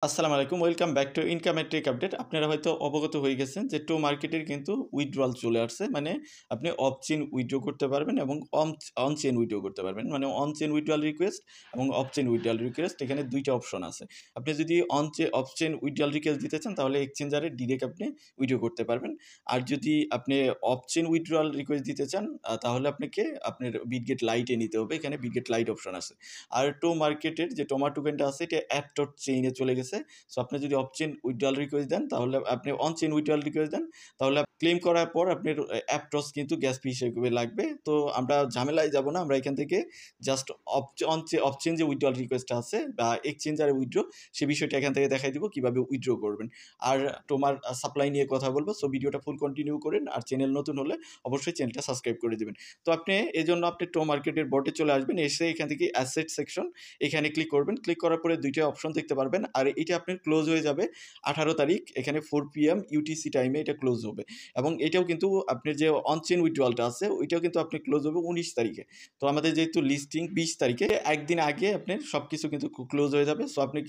আসসালামু আলাইকুম। Welcome back to income and tech update. আপনারা হয়তো অবগত হয়ে গেছেন যে টো মার্কেটের কিন্তু উইথড্রয়াল চলে আসছে। মানে আপনি অফ চেইন উইথড্র করতে পারবেন এবং অন চেইন উইথড্র করতে পারবেন। মানে অন চেইন উইথড্রয়াল রিকোয়েস্ট এবং অফ চেইন উইথড্রয়াল রিকোয়েস্ট এখানে ২ টা অপশন আছে। আপনি যদি অফ চেইন উইথড্রয়াল রিকোয়েস্ট দিতে চান তাহলে এক্সচেঞ্জারে ডিরেক্ট আপনি উইথড্র করতে পারবেন। আর যদি আপনি অফ চেইন উইথড্রয়াল রিকোয়েস্ট দিতে চান তাহলে আপনাকে আপনার বিটগেট লাইটে নিতে হবে। এখানে বিটগেট লাইট অপশন আছে। আর টো মার্কেটের যে টোমা টোকেনটা আছে এটা অ্যাট চেইনে চলে গেছে। সো আপনি যদি অফ চেইন উইথড্রয়াল রিকোয়েস্ট দেন তাহলে আপনি অন চেইন উইথড্রয়াল রিকোয়েস্ট দেন তাহলে ক্লেম করার পর আপনার অ্যাপটস কিন্তু গ্যাস ফি হিসেবে লাগবে। তো আমরা ঝামেলায় যাব না। আমরা এখান থেকে জাস্ট অফ চেইন যে উইথড্রয়াল রিকোয়েস্টটা আছে বা এক্সচেঞ্জারে উইথড্র সে বিষয়টা এখান থেকে দেখাই দিব কিভাবে উইথড্র করবেন। আর তোমার সাপ্লাই নিয়ে কথা বলবো। সো ভিডিওটা ফুল কন্টিনিউ করেন। আর চ্যানেল নতুন হলে অবশ্যই চ্যানেলটা সাবস্ক্রাইব করে দিবেন। তো আপনি এজন্য আপনি টো মার্কেটের বটে চলে আসবেন। এসে এখান থেকে অ্যাসেট সেকশন এখানে ক্লিক করবেন। ক্লিক করার পরে ২ টা অপশন দেখতে পারবেন। আর এটা আপনার ক্লোজ হয়ে যাবে 18 তারিখ। এখানে 4 PM UTC টাইমে এটা ক্লোজ হবে। এবং এটাও কিন্তু আপনার যে অন চেইন উইথড্রয়ালটা আছে ওইটাও কিন্তু আপনি ক্লোজ হবে 19 তারিখে। তো আমাদের যেহেতু লিস্টিং 20 তারিখে, একদিন আগে আপনার সবকিছু কিন্তু ক্লোজ হয়ে যাবে। সো আপনি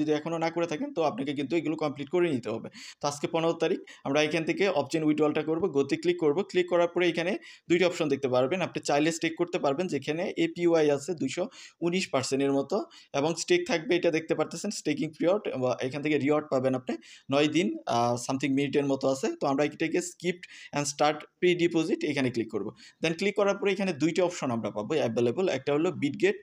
যদি এখনো না করে থাকেন তো আপনাকে কিন্তু এগুলো কমপ্লিট করে নিতে হবে। তো আজকে 15 তারিখ আমরা এখান থেকে অফ চেইন উইথড্রয়ালটা করব। গতে ক্লিক করব। ক্লিক করার পরে এখানে ২ টা অপশন দেখতে পারবেন। আপনি চাইলে স্টেক করতে পারবেন যেখানে APY আছে 219% এর মতো এবং স্টেক থাকবে এটা দেখতে পারতেছেন স্টেকিং পিরিয়ড এখান থেকে রিওয়ার্ড পাবেন আপনি 9 দিন সামথিং মিনিটের মতো আছে। তো আমরা এটাকে skipped and start pre deposit এখানে ক্লিক করব। দেন ক্লিক করার পরে এখানে ২ টা অপশন আমরা পাবো অ্যাভেলেবল। একটা হলো বিটগেট,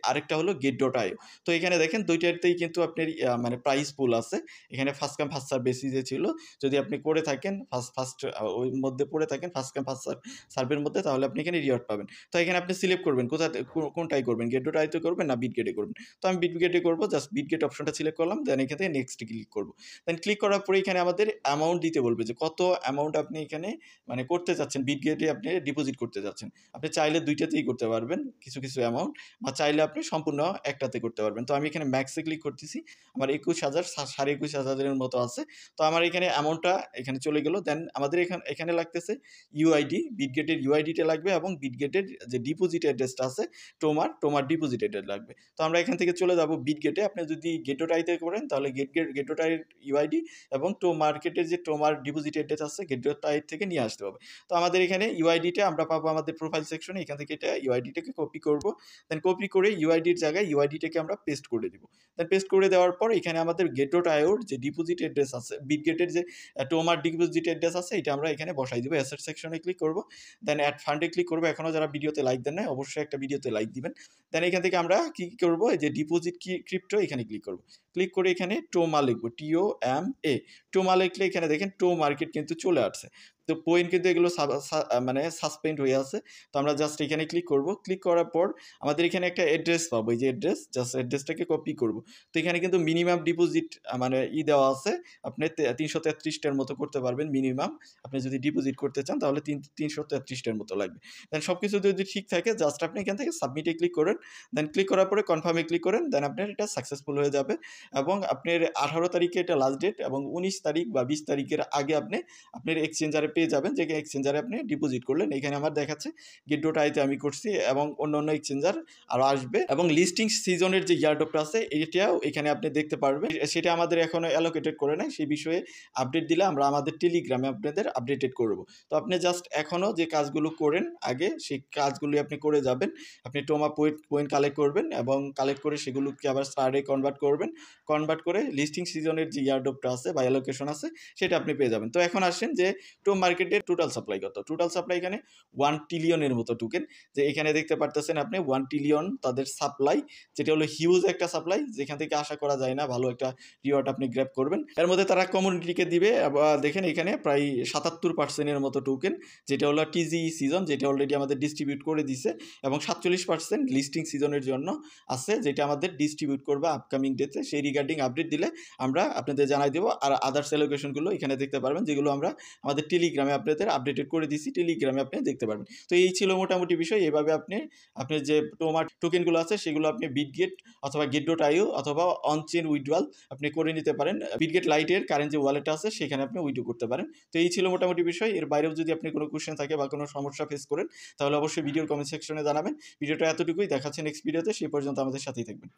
আরেকটা হলো get.io। তো এখানে দেখেন ২টাতেই কিন্তু আপনার মানে প্রাইস পুল আছে। এখানে ফার্স্ট কাম ফার্স্ট সার্ভ বেসিসে ছিল। যদি আপনি করে থাকেন ফার্স্ট ওই মধ্যে পড়ে থাকেন ফার্স্ট কাম ফার্স্ট সার্ভের মধ্যে তাহলে আপনি এখানে রিওয়ার্ড পাবেন। তো এখানে আপনি সিলেক্ট করবেন কোনটাই করবেন, get.io তে করবেন না বিটগেটে করবেন। তো আমি বিটগেটে করব। জাস্ট বিটগেট অপশনটা সিলেক্ট করলাম। দেন এখান থেকে নেক্সট ক্লিক করব। দেন ক্লিক করার পরে এখানে আমাদের অ্যামাউন্ট দিতে বলবে যে কত অ্যামাউন্ট আপনি এখানে মানে করতে চাচ্ছেন, বিটগেটে আপনি ডিপোজিট করতে চাচ্ছেন। আপনি চাইলে ২টাতেই করতে পারবেন কিছু অ্যামাউন্ট, বা চাইলে আপনি সম্পূর্ণ একটাতে করতে পারবেন। তো আমি এখানে ম্যাক্সে ক্লিক করতেছি। আমার ২১,০০০ ২৫,০০০ এর মতো আছে। তো আমার এখানে অ্যামাউন্টটা এখানে চলে গেল। দেন আমাদের এখানে লাগতেছে ইউআইডি, বিটগেটের ইউআইডিটা লাগবে এবং বিটগেটের যে ডিপোজিট অ্যাড্রেসটা আছে টোমার ডিপোজিট অ্যাড্রেস লাগবে। তো আমরা এখান থেকে চলে যাব বিটগেটে। আপনি যদি get.io তে করেন তাহলে get.io ইউআইডি এবং মার্কেটের যে টোমার ডিপোজিট অ্যাড্রেস আছে get.io থেকে নিয়ে আসতে হবে। তো আমাদের এখানে ইউআইডিটা আমরা পাবো আমাদের প্রোফাইল সেকশনে। এখান থেকে এটা ইউআইডিটাকে কপি করব। দেন কপি করে ইউআইডির জায়গায় ইউআইডিটাকে আমরা পেস্ট করে দিব। দেন পেস্ট করে দেওয়ার পর এখানে আমাদের get.io যে ডিপোজিট অ্যাড্রেস আছে, বিটগেটের যে টোমার ডিপোজিট অ্যাড্রেস আছে এটা আমরা এখানে বসাই দিব। অ্যাসেট সেকশনে ক্লিক করব। দেন অ্যাড ফান্ডে ক্লিক করব। এখনো যারা ভিডিওতে লাইক দেন নাই অবশ্যই একটা ভিডিওতে লাইক দিবেন। দেন এখান থেকে আমরা কি করব, এই যে ডিপোজিট ক্রিপ্টো এখানে ক্লিক করব। ক্লিক করে এখানে টোমা লিখব, TOMA। টোমা লিখলে এখানে দেখেন টো মার্কেট কিন্তু চলে আসছে। তো পয়েন্ট কিন্তু এগুলো মানে সাসপেন্ড হয়ে আছে। তো আমরা জাস্ট এখানে ক্লিক করব। ক্লিক করার পর আমাদের এখানে একটা অ্যাড্রেস পাবো, এই যে অ্যাড্রেস, জাস্ট অ্যাড্রেসটাকে কপি করব। তো এখানে কিন্তু মিনিমাম ডিপোজিট মানে দেওয়া আছে। আপনি ৩৩৩ টার মতো করতে পারবেন মিনিমাম। আপনি যদি ডিপোজিট করতে চান তাহলে ৩৩৩ টার মতো লাগবে। দেন সবকিছু যদি ঠিক থাকে জাস্ট আপনি এখান থেকে সাবমিটে ক্লিক করেন। দেন ক্লিক করার পরে কনফার্মে ক্লিক করেন। দেন আপনার এটা সাকসেসফুল হয়ে যাবে এবং আপনার 18 তারিখে এটা লাস্ট ডেট এবং 19 তারিখ বা 20 তারিখের আগে আপনি আপনার এক্সচেঞ্জারে পেয়ে যাবেন যে এক্সচেঞ্জারে আপনি ডিপোজিট করলেন। এখানে আমার দেখাচ্ছে get.io তে আমি করছি এবং অন্য এক্সচেঞ্জার আরও আসবে এবং লিস্টিং সিজনের যে ইয়ারড্রপটা আছে এটাও এখানে আপনি দেখতে পারবেন। সেটা আমাদের এখনো অ্যালোকেটেড করে নাই, সেই বিষয়ে আপডেট দিলে আমরা আমাদের টেলিগ্রামে আপনাদের আপডেটেড করব। তো আপনি জাস্ট এখনও যে কাজগুলো করেন আগে সেই কাজগুলি আপনি করে যাবেন। আপনি টোমা পয়েন্ট কালেক্ট করবেন এবং কালেক্ট করে সেগুলোকে আবার স্টারে কনভার্ট করবেন। কনভার্ট করে লিস্টিং সিজনের যে ইয়ারড্রপটা আছে বা অ্যালোকেশন আছে সেটা আপনি পেয়ে যাবেন। তো এখন আসেন যে মার্কেটের টোটাল সাপ্লাই কত। টোটাল সাপ্লাই এখানে 1 ট্রিলিয়নের মতো টোকেন, যে এখানে দেখতে পারতেছেন আপনি 1 ট্রিলিয়ন তাদের সাপ্লাই, যেটা হলো হিউজ একটা সাপ্লাই, যেখান থেকে আশা করা যায় না ভালো একটা রিওয়ার্ড আপনি গ্র্যাব করবেন। এর মধ্যে তারা কমিউনিটিকে দিবে। দেখেন এখানে প্রায় 77% এর মতো টোকেন, যেটা হলো TGE সিজন, যেটা অলরেডি আমাদের ডিস্ট্রিবিউট করে দিছে এবং 47% লিস্টিং সিজনের জন্য আছে, যেটা আমাদের ডিস্ট্রিবিউট করবে আপকামিং ডেতে। সেই রিগার্ডিং আপডেট দিলে আমরা আপনাদের জানাই দেবো। আর আদার্স অ্যালোকেশনগুলো এখানে দেখতে পারবেন, যেগুলো আমরা আমাদের টেলিগ্রামে আপনাদের আপডেটেড করে দিছি। টেলিগ্রামে আপনি দেখতে পারবেন। তো এই ছিল মোটামুটি বিষয়। এভাবে আপনার যে টোমার টোকেনগুলো আছে সেগুলো আপনি বিটগেট অথবা get.io অথবা অন চেইন উইথড্রয়াল আপনি করে নিতে পারেন। বিটগেট লাইটের কারেন্ট যে ওয়ালেট আছে সেখানে আপনি উইথড্র করতে পারেন। তো এই ছিল মোটামুটি বিষয়। এর বাইরেও যদি আপনি কোনো কোয়েশ্চেন থাকে বা কোনো সমস্যা ফেস করেন তাহলে অবশ্যই ভিডিওর কমেন্ট সেকশনে জানাবেন। ভিডিওটা এতটুকুই, দেখাচ্ছে নেক্সট ভিডিওতে। সেই পর্যন্ত আমাদের সাথেই থাকবেন।